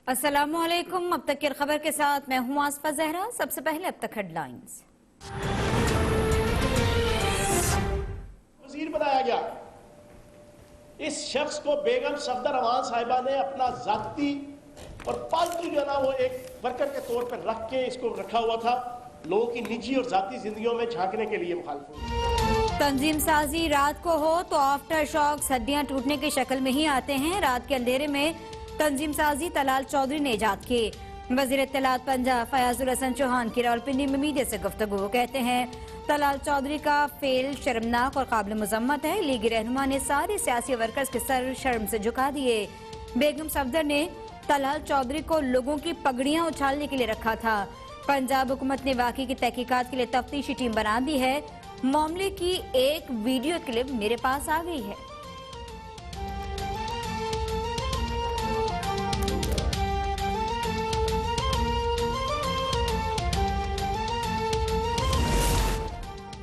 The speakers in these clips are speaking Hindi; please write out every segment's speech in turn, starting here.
अस्सलामुअलैकुम। अब तक की खबर के साथ मैं हूं आसफा जहरा। सबसे पहले अब तक हेडलाइंस। वजीर बनाया गया। इस शख्स को बेगम सफदर अमान साहिबा ने अपना जाती और पालतू जो है ना वो एक वर्कर के तौर पर रख के इसको रखा हुआ था, लोगों की निजी और जाती जिंदगियों में झांकने के लिए मुखालिफ। तंजीम साजी रात को हो तो आफ्टर शॉक्स हड्डियां टूटने की शक्ल में ही आते हैं। रात के अंधेरे में तंजीम साजी तलाल चौधरी ने इजाद की। वजीर इत्तलात पंजाब फयाजुल हसन चौहान की रावलपिंडी में मीडिया से गुफ्तगू। कहते हैं तलाल चौधरी का फेल शर्मनाक और काबिल मजम्मत है। लीगी रहनुमा ने सारे सियासी वर्कर्स के सर शर्म से झुका दिए। बेगम सफदर ने तलाल चौधरी को लोगों की पगड़ियां उछालने के लिए रखा था। पंजाब हुकूमत ने वाकई की तहकीकात के लिए तफ्तीशी टीम बना दी है। मामले की एक वीडियो क्लिप मेरे पास आ गई है।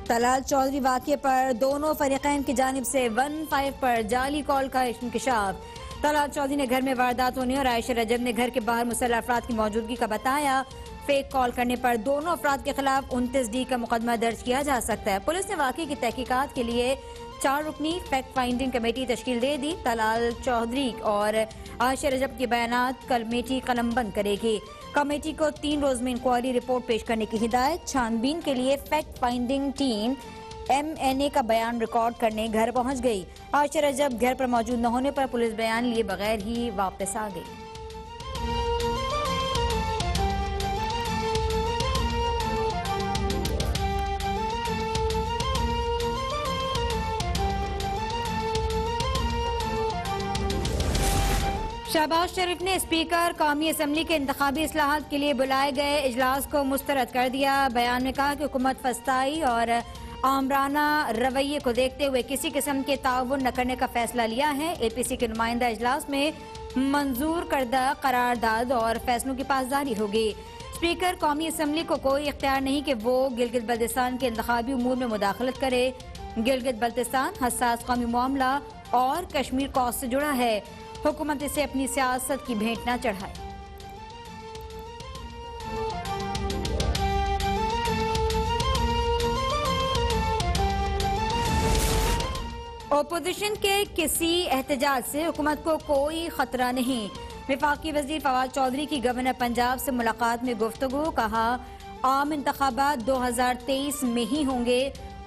तलाल चौधरी वाक़े पर दोनों फरीक़ैन की जानिब से 15 पर जाली कॉल का इंकशाफ। तलाल चौधरी ने घर में वारदात होने और आयशा रजब ने घर के बाहर मुसल्लह अफराद की मौजूदगी का बताया। फेक कॉल करने पर दोनों अफराद के खिलाफ 29D का मुकदमा दर्ज किया जा सकता है। पुलिस ने वाक़े की तहकीकात के लिए 4 रुकनी फैक्ट फाइंडिंग कमेटी तश्कील दे दी। तलाल चौधरी और आयशा रजब के बयानात कमेटी कलमबंद करेगी। कमेटी को 3 रोज में इंक्वायरी रिपोर्ट पेश करने की हिदायत। छानबीन के लिए फैक्ट फाइंडिंग टीम MNA का बयान रिकॉर्ड करने घर पहुंच गई। आयशा रजब घर पर मौजूद न होने पर पुलिस बयान लिए बगैर ही वापस आ गई। शहबाज शरीफ ने स्पीकर कौमी असम्बली के इंतखाबी इस्लाहात के लिए बुलाए गए इजलास को मुस्तरद कर दिया। बयान में कहा कि हुकूमत फस्ताई और आमराना रवैये को देखते हुए किसी किस्म के ताउन न करने का फैसला लिया है। APC के नुमाइंदा इजलास में मंजूर करदा करारदाद और फैसलों की पासदारी होगी। स्पीकर कौमी असम्बली को कोई इख्तियार नहीं कि वो गिलगित बल्तिस्तान के इंतखाबी उमूर में मुदाखलत करे। गिलगित बल्तिस्तान हसास कौमी मामला और कश्मीर कॉज से जुड़ा है। हुकूमत इसे अपनी सियासत की भेंट न चढ़ाए। ओपोजिशन के किसी एहतजाज से हुकूमत को कोई खतरा नहीं। वफाकी वजीर फवाद चौधरी की गवर्नर पंजाब से मुलाकात में गुफ्तगू। कहा आम इंतखाबात 2023 में ही होंगे।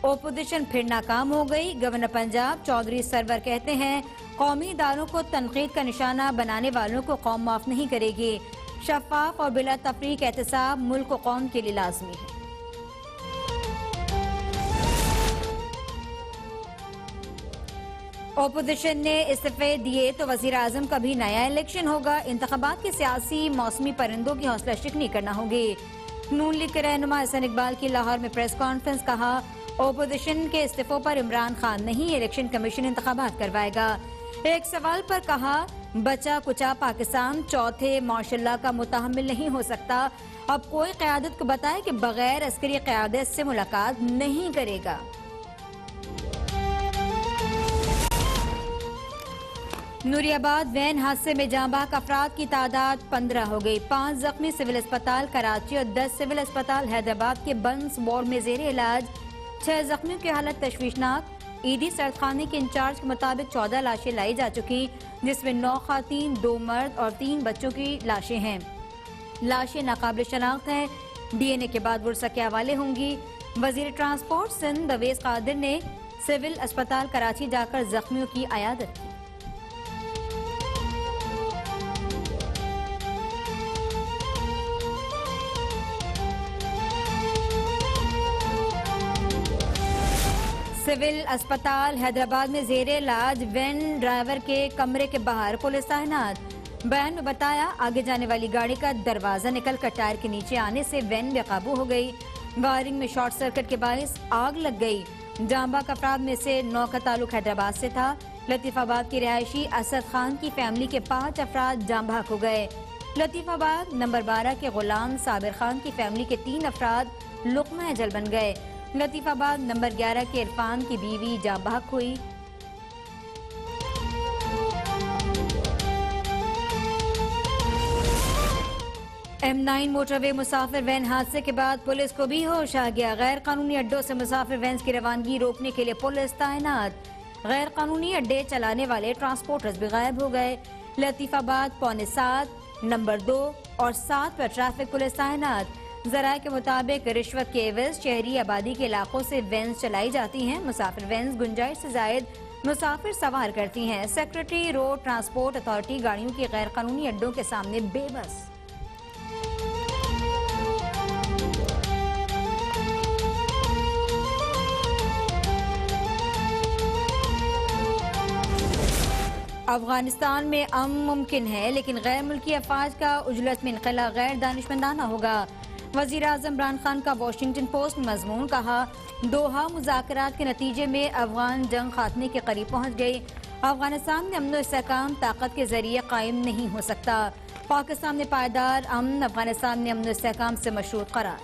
ओपोजिशन फिर नाकाम हो गई। गवर्नर पंजाब चौधरी सरवर कहते हैं कौमी इदारों को तनकीद का निशाना बनाने वालों को कौम माफ नहीं करेगी। शफाफ और बिला तफरीक एहतसाब मुल्क और कौम के लिए लाजमी है। ओपोजिशन ने इस्तीफे दिए तो वजीर आजम का भी नया इलेक्शन होगा। इंतखाबात के सियासी मौसमी परिंदों की हौसला शिकनी करना होगी। नून लीग के रहनुमा हसन इकबाल की लाहौर में प्रेस कॉन्फ्रेंस। कहा ओपोजिशन के इस्तीफों पर इमरान खान नहीं, इलेक्शन कमीशन इंतखाबात करवाएगा। एक सवाल पर कहा बचा कुचा पाकिस्तान चौथे मार्शल का मुतहम्मिल नहीं हो सकता। अब कोई क़यादत को बताए कि बगैर अस्करी क़यादत से मुलाकात नहीं करेगा। नूरियाबाद वैन हादसे में जांबाक अफराद की तादाद 15 हो गई। 5 जख्मी सिविल अस्पताल कराची और 10 सिविल अस्पताल हैदराबाद के बंस वार्ड में जेर इलाज। 6 जख्मियों की हालत तशवीशनाक। ईदी सरदखाने के इंचार्ज के मुताबिक 14 लाशें लाई जा चुकी, जिसमें 9 खातीन, 2 मर्द और 3 बच्चों की लाशें हैं। लाशें नाकाबिल शनाख्त हैं। DNA के बाद वर्सा के हवाले होंगी। वजीर ट्रांसपोर्ट सिंध अवैस कादिर ने सिविल अस्पताल कराची जाकर जख्मियों की अयादत की। सिविल अस्पताल हैदराबाद में जेरे इलाज वैन ड्राइवर के कमरे के बाहर पुलिस तैनात। बयान में बताया आगे जाने वाली गाड़ी का दरवाजा निकलकर टायर के नीचे आने से वैन बेकाबू हो गई। वायरिंग में शॉर्ट सर्किट के बायस आग लग गई। जांबाक अफराद में से 9 का ताल्लुक हैदराबाद से था। लतीफाबाद की रिहायशी असद खान की फैमिली के 5 अफराद जांबाक हो गए। लतीफाबाद नंबर 12 के गुलाम साबिर खान की फैमिली के 3 अफराद लुक़मा अजल बन गए। लतीफाबाद नंबर 11 के इरफान की बीवी जांबाक हुई। M9 मोटरवे मुसाफिर वैन हादसे के बाद पुलिस को भी होश आ गया। गैर कानूनी अड्डों से मुसाफिर वैन की रवानगी रोकने के लिए पुलिस तैनात। गैर कानूनी अड्डे चलाने वाले ट्रांसपोर्टर्स भी गायब हो गए। लतीफाबाद 6:45, नंबर 2 और 7 पर ट्रैफिक पुलिस तैनात। जराये के मुताबिक रिश्वत के एवज शहरी आबादी के इलाकों से वैन्स चलाई जाती हैं। मुसाफिर वैन्स गुंजाइश से जायद मुसाफिर सवार करती हैं। सेक्रेटरी रोड ट्रांसपोर्ट अथॉरिटी गाड़ियों के गैर कानूनी अड्डों के सामने बेबस। अफगानिस्तान में अमन मुमकिन है, लेकिन गैर मुल्की अफवाज का उजलत में इनखला गैर दानिशमंदाना होगा। वजीर आज़म इमरान खान का वाशिंगटन पोस्ट में मजमून कहा, दोहा मुज़ाकरात के नतीजे में अफगान जंग खात्मे के करीब पहुंच गई। अफगानिस्तान में अमन और इस्तेहकाम ताकत के जरिए कायम नहीं हो सकता। पाकिस्तान में पायदार अमन, अफगानिस्तान में अमन और इस्तेहकाम से मशरूत करार।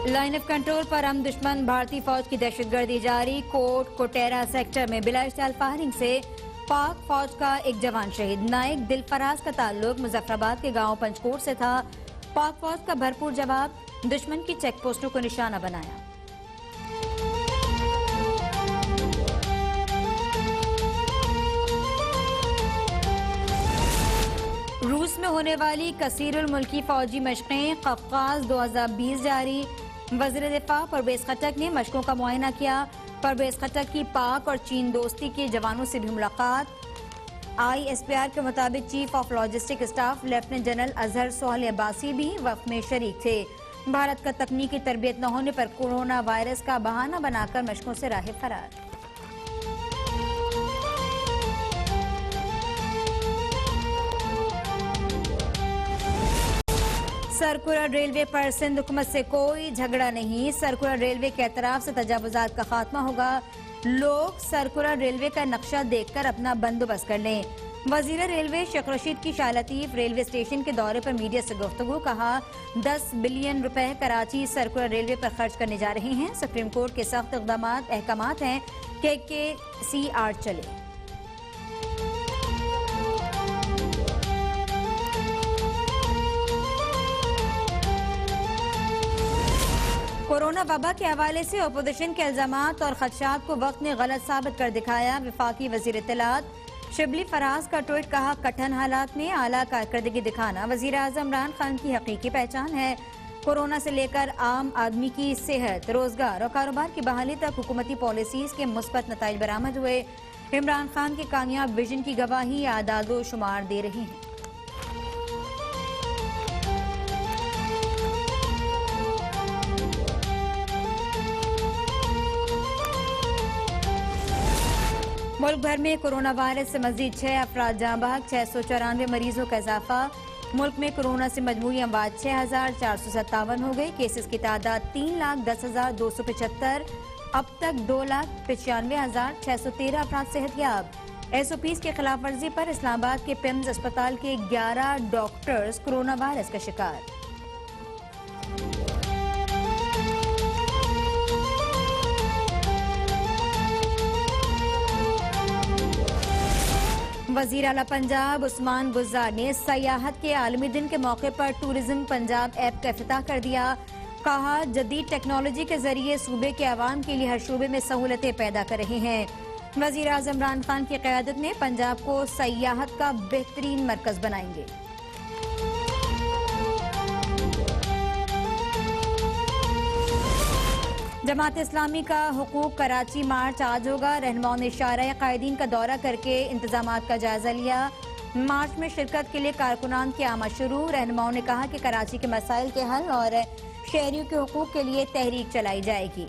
लाइन ऑफ कंट्रोल पर हम दुश्मन भारतीय फौज की दहशतगर्दी जारी। कोट कोटेरा सेक्टर में बिला इश्तियाल फायरिंग से पाक फौज का एक जवान शहीद। नायक दिलफराज का ताल्लुक मुजफ्फराबाद के गांव पंचकोट से था। पाक फौज का भरपूर जवाब, दुश्मन की चेक पोस्टों को निशाना बनाया। रूस में होने वाली कसीरुल मुल्की फौजी मशक़ें कफ़क़ाज़ 2020 जारी। वज़ीर दिफ़ा परवेज़ खट्टक ने मशकों का मुआयना किया। परवेज़ खट्टक की पाक और चीन दोस्ती के जवानों से भी मुलाकात। ISPR के मुताबिक chief of logistic staff lieutenant general Azhar Sohail Abbasi भी वफ़द में शरीक थे। भारत का तकनीकी तरबियत न होने पर कोरोना वायरस का बहाना बनाकर मशकों से राह फरार। सर्कुलर रेलवे पर सिंध हुकूमत से कोई झगड़ा नहीं। सर्कुलर रेलवे के एतराफ से तजावुजात का खात्मा होगा। लोग सर्कुलर रेलवे का नक्शा देखकर अपना बंदोबस्त कर लें। वजीर रेलवे शेख रशीद की शाह लतीफ रेलवे स्टेशन के दौरे पर मीडिया से गुफ्तगू। कहा, 10 बिलियन रुपए कराची सर्कुलर रेलवे पर खर्च करने जा रहे हैं। सुप्रीम कोर्ट के सख्त अहकामात हैं कि CR चले। कोरोना वबा के हवाले से अपोजिशन के इल्जामात और खदशात को वक्त ने गलत साबित कर दिखाया। वफाकी वजीर इत्तलात शिबली फराज का ट्वीट, कहा, कठिन हालात में आला कारकर्दगी दिखाना वजीर आज़म इमरान खान की हकीकी पहचान है। कोरोना से लेकर आम आदमी की सेहत, रोजगार और कारोबार की बहाली तक हुकूमती पॉलिसीज के मुस्बत नताइज बरामद हुए। इमरान खान के कामयाब विजन की गवाही आदादो शुमार दे रही है। मुल्क भर में कोरोना वायरस से मजीद 6 अफराद जाँ बहक, 694 मरीजों का इजाफा। मुल्क में कोरोना से मजमूई अमवात 6,457 हो गई। केसेस की तादाद 3,10,275। अब तक 2,95,613 अफराद सेहतयाब। SOPs की खिलाफ वर्जी पर इस्लामाबाद के पिम्स अस्पताल के 11 डॉक्टर्स कोरोना वायरस का शिकार। वजीर आला पंजाब उस्मान बुज़दार ने सयाहत के आलमी दिन के मौके पर टूरिज्म पंजाब ऐप का इफ्तिताह कर दिया। कहा, जदीद टेक्नोलॉजी के जरिए सूबे के अवाम के लिए हर शोबे में सहूलतें पैदा कर रहे हैं। वजीर आज़म इमरान खान की क़यादत में पंजाब को सयाहत का बेहतरीन मरकज बनाएंगे। जमात इस्लामी का हुकूक कराची मार्च आज होगा। रहनुमाओं ने शाहराह कायदीन का दौरा करके इंतजामात का जायजा लिया। मार्च में शिरकत के लिए कारकुनान की आमद शुरू। रहनुमाओं ने कहा कि कराची के मसाइल के हल और शहरियों के हुकूक के लिए तहरीक चलाई जाएगी।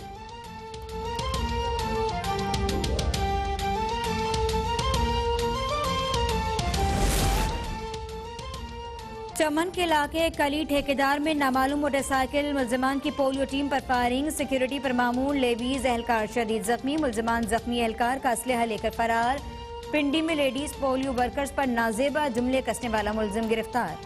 चमन के इलाके कली ठेकेदार में नामालूम मोटरसाइकिल मुल्जिमान की पोलियो टीम पर फायरिंग। सिक्योरिटी पर मामूल लेवीज एहलकार शदीद जख्मी। मुल्जिमान जख्मी एहलकार का असलहा लेकर फरार। पिंडी में लेडीज पोलियो वर्कर्स पर नाजेबा जुमले कसने वाला मुल्जिम गिरफ्तार।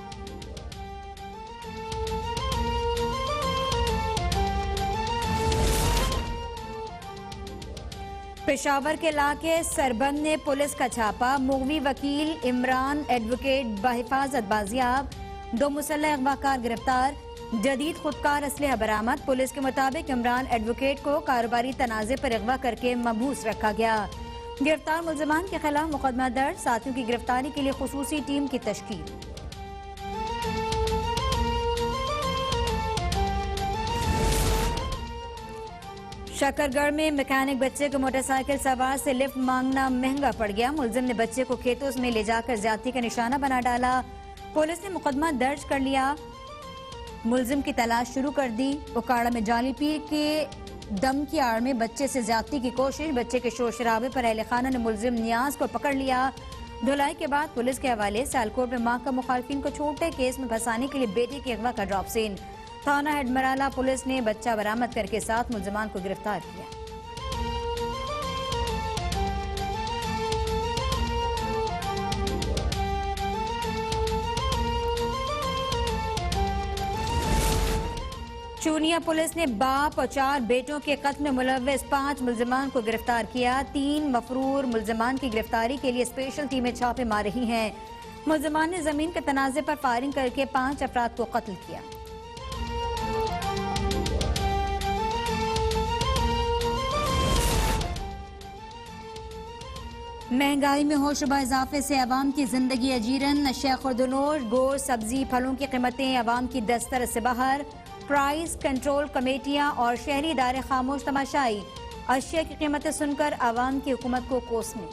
पेशावर के इलाके सरबंद ने पुलिस का छापा, मुगवी वकील इमरान एडवोकेट बहिफाजत बाजियाब, 2 मुसल्लह अगवाकार गिरफ्तार, जदीद खुदकार असलहा बरामद। पुलिस के मुताबिक इमरान एडवोकेट को कारोबारी तनाज़े पर अगवा करके महबूस रखा गया। गिरफ्तार मुल्ज़िमान के खिलाफ मुकदमा दर्ज, साथियों की गिरफ्तारी के लिए खुसूसी टीम की तश्कील। शकरगढ़ में मैकेनिक बच्चे को मोटरसाइकिल सवार से लिफ्ट मांगना महंगा पड़ गया। मुलजिम ने बच्चे को खेतों में ले जाकर ज्यादती का निशाना बना डाला। पुलिस ने मुकदमा दर्ज कर लिया, मुलजिम की तलाश शुरू कर दी। उकाड़ा में जाली पीर के दम की आड़ में बच्चे से ज्यादती की कोशिश, बच्चे के शोर शराबे पर अहले खाना ने मुलजिम नियाज को पकड़ लिया। धुलाई के बाद पुलिस के हवाले सियालकोट में मां का मुखालफिन को छोटे केस में फंसाने के लिए बेटे के अगवा का ड्रॉप सीन। थाना हेडमराला पुलिस ने बच्चा बरामद करके 7 मुल्जिमान को गिरफ्तार किया। चूनिया पुलिस ने बाप और 4 बेटों के कत्ल में मुलव्विस 5 मुल्जिमान को गिरफ्तार किया। 3 मफरूर मुल्जिमान की गिरफ्तारी के लिए स्पेशल टीमें छापे मार रही हैं। मुल्जिमान ने जमीन के तनाजे पर फायरिंग करके 5 अफराद को कत्ल किया। महंगाई में होशरुबा इजाफे से अवाम की जिंदगी अजीरन, अशिया खुर्दनोश, गोश्त, सब्जी, फलों की कीमतें अवाम की दस्तरस से बाहर। प्राइस कंट्रोल कमेटियां और शहरी इदारे खामोश तमाशाई, अशिया की कीमतें सुनकर अवाम की हुकूमत को कोसने।